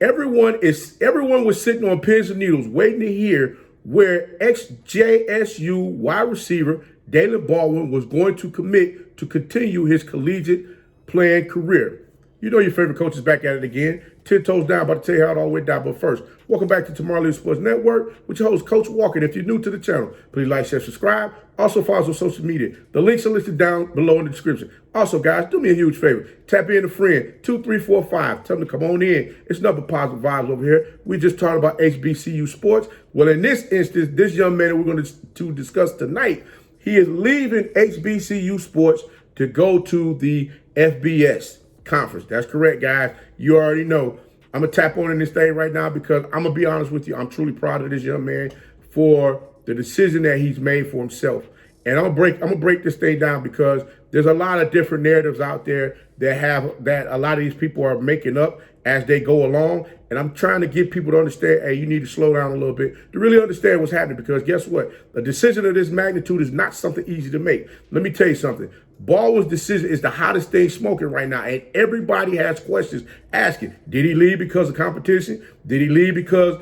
Everyone was sitting on pins and needles waiting to hear where ex-JSU wide receiver Daylen Baldwin was going to commit to continue his collegiate playing career. You know your favorite coach is back at it again. 10 toes down, about to tell you how it all went down. But first, welcome back to Tomorrow League Sports Network with your host, Coach Walker. And if you're new to the channel, please like, share, subscribe. Also follow us on social media. The links are listed down below in the description. Also, guys, do me a huge favor. Tap in a friend, 2345. Tell them to come on in. It's nothing but positive vibes over here. We just talking about HBCU sports. Well, in this instance, this young man that we're going to discuss tonight, he is leaving HBCU sports to go to the FBS conference. That's correct, guys. You already know. I'm going to tap on in this thing right now because I'm going to be honest with you. I'm truly proud of this young man for the decision that he's made for himself. And I'm going to break this thing down because there's a lot of different narratives out there that a lot of these people are making up as they go along. And I'm trying to get people to understand, hey, you need to slow down a little bit to really understand what's happening, because guess what? A decision of this magnitude is not something easy to make. Let me tell you something. Baldwin's decision is the hottest thing smoking right now, and everybody has questions asking, did he leave because of competition? Did he leave because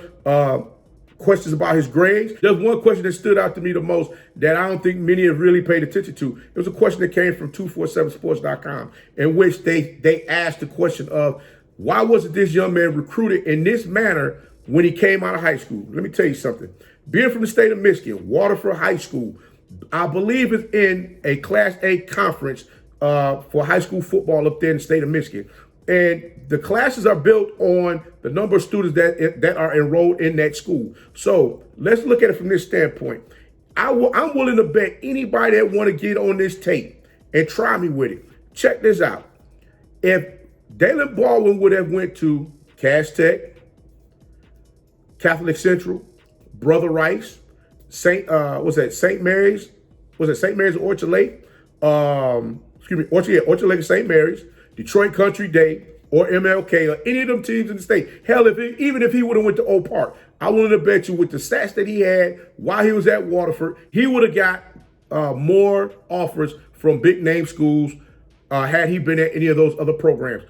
questions about his grades? There's one question that stood out to me the most that I don't think many have really paid attention to. It was a question that came from 247sports.com, in which they asked the question of, why wasn't this young man recruited in this manner when he came out of high school? Let me tell you something. Being from the state of Michigan, Waterford High School, I believe is in a Class A conference for high school football up there in the state of Michigan. And the classes are built on the number of students that are enrolled in that school. So let's look at it from this standpoint. I'm willing to bet anybody that want to get on this tape and try me with it. Check this out. If Daylen Baldwin would have went to Cass Tech, Catholic Central, Brother Rice, St. Mary's? Was it St. Mary's or Orchard Lake? Orchard Lake and St. Mary's, Detroit Country Day, or MLK, or any of them teams in the state. Hell, even if he would have went to Oak Park, I wanted to bet you with the stats that he had while he was at Waterford, he would have got more offers from big name schools had he been at any of those other programs.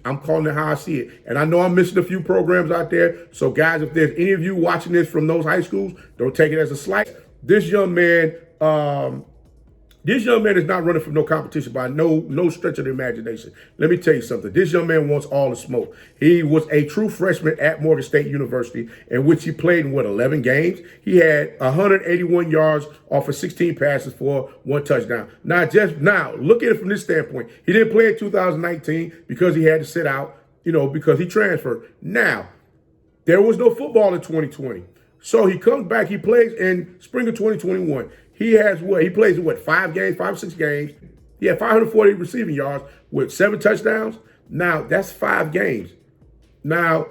I'm calling it how I see it. And I know I'm missing a few programs out there. So guys, if there's any of you watching this from those high schools, don't take it as a slight. This young man is not running from no competition by no stretch of the imagination. Let me tell you something. This young man wants all the smoke. He was a true freshman at Morgan State University, in which he played in 11 games. He had 181 yards off of 16 passes for 1 touchdown. Now, look at it from this standpoint. He didn't play in 2019 because he had to sit out, because he transferred. Now, there was no football in 2020. So he comes back, he plays in spring of 2021. He plays in 5 or 6 games. He had 540 receiving yards with 7 touchdowns. Now, that's 5 games. Now,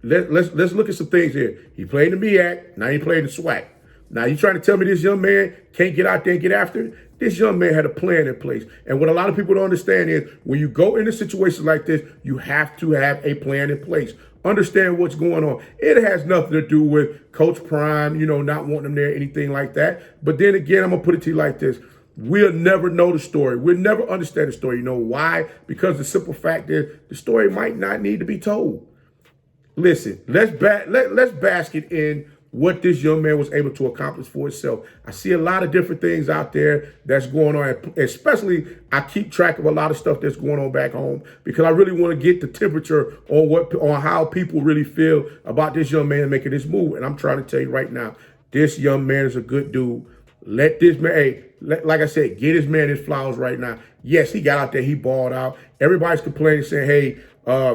let's look at some things here. He played in the MEAC, now he played in the SWAC. Now, you trying to tell me this young man can't get out there and get after it? This young man had a plan in place. And what a lot of people don't understand is when you go into situations like this, you have to have a plan in place. Understand what's going on. It has nothing to do with Coach Prime, not wanting him there, anything like that. But then again, I'm going to put it to you like this. We'll never know the story. We'll never understand the story. You know why? Because the simple fact is the story might not need to be told. Listen, let's bask it in what this young man was able to accomplish for himself. I see a lot of different things out there that's going on, especially I keep track of a lot of stuff that's going on back home because I really want to get the temperature on how people really feel about this young man making this move. And I'm trying to tell you right now, this young man is a good dude. Let this man, like I said, get his man his flowers right now. Yes, he got out there, he balled out. Everybody's complaining, saying, hey,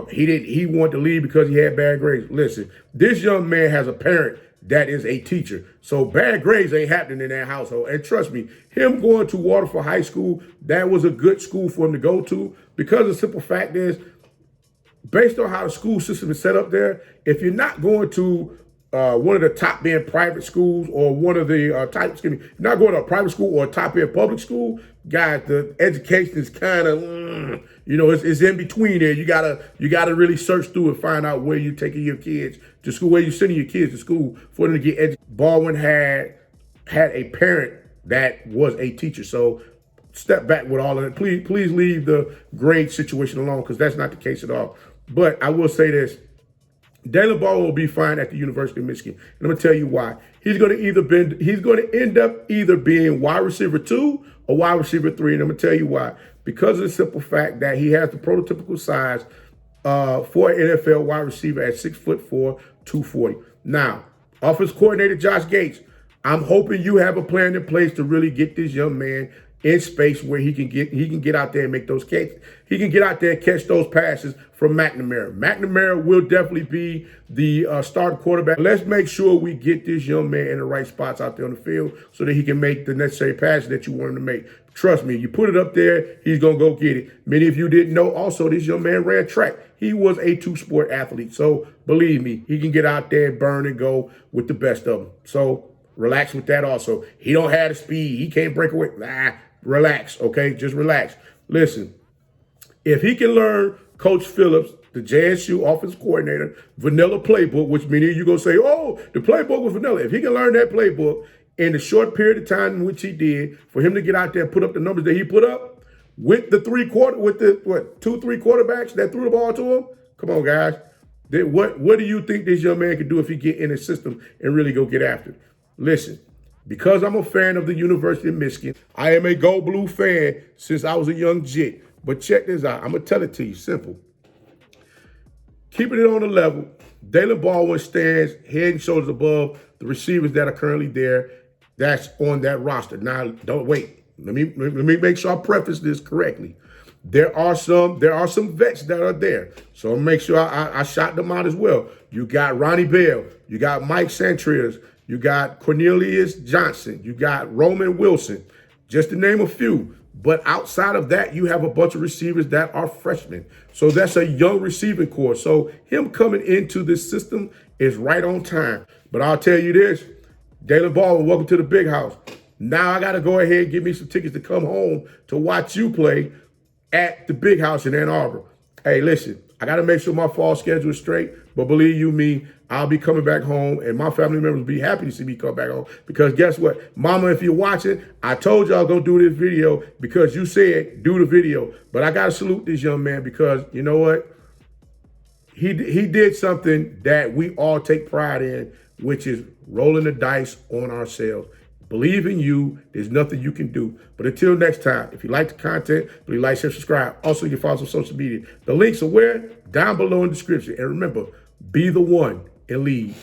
he wanted to leave because he had bad grades. Listen, this young man has a parent that is a teacher. So bad grades ain't happening in that household. And trust me, him going to Waterford High School, that was a good school for him to go to, because the simple fact is, based on how the school system is set up there, if you're not going to one of the top end private schools or one of the not going to a private school or a top end public school, guys, the education is kind of, it's in between there. You gotta really search through and find out where you're taking your kids to school, where you're sending your kids to school for them to get educated. Baldwin had a parent that was a teacher, so step back with all of it. Please leave the grade situation alone, because that's not the case at all. But I will say this. Daylen Baldwin will be fine at the University of Michigan. And I'm gonna tell you why. He's gonna end up either being wide receiver 2 or wide receiver 3. And I'm gonna tell you why. Because of the simple fact that he has the prototypical size for an NFL wide receiver at 6'4", 240. Now, offense coordinator Josh Gates, I'm hoping you have a plan in place to really get this young man in space where he can get out there and make those catches. He can get out there and catch those passes from McNamara. McNamara will definitely be the starting quarterback. Let's make sure we get this young man in the right spots out there on the field so that he can make the necessary passes that you want him to make. Trust me, you put it up there, he's going to go get it. Many of you didn't know also this young man ran track. He was a two-sport athlete. So believe me, he can get out there and burn and go with the best of them. So relax with that also. He don't have the speed. He can't break away. Nah, relax, okay? Just relax. Listen, if he can learn Coach Phillips, the JSU offensive coordinator, vanilla playbook, which many of you going to say, oh, the playbook was vanilla. If he can learn that playbook in the short period of time in which he did, for him to get out there and put up the numbers that he put up with the 2-3 quarterbacks that threw the ball to him, come on, guys. What do you think this young man can do if he get in his system and really go get after it? Listen, because I'm a fan of the University of Michigan, I am a Go Blue fan since I was a young jit. But check this out. I'm going to tell it to you. Simple. Keeping it on the level, Daylen Baldwin stands head and shoulders above the receivers that are currently there that's on that roster. Now, don't wait. Let me make sure I preface this correctly. There are some vets that are there. So I'll make sure I shot them out as well. You got Ronnie Bell. You got Mike Santrias. You got Cornelius Johnson. You got Roman Wilson. Just to name a few. But outside of that, you have a bunch of receivers that are freshmen. So that's a young receiving core. So him coming into this system is right on time. But I'll tell you this, Daylen Baldwin, welcome to the big house. Now I got to go ahead and get me some tickets to come home to watch you play at the big house in Ann Arbor. Hey, listen, I got to make sure my fall schedule is straight. But believe you me, I'll be coming back home, and my family members will be happy to see me come back home. Because guess what? Mama, if you're watching, I told y'all go do this video because you said do the video. But I got to salute this young man because, you know what? He did something that we all take pride in, which is rolling the dice on ourselves. Believe in you. There's nothing you can do. But until next time, if you like the content, please like, share, subscribe. Also, you can follow us on social media. The links are where? Down below in the description. And remember, be the one and lead.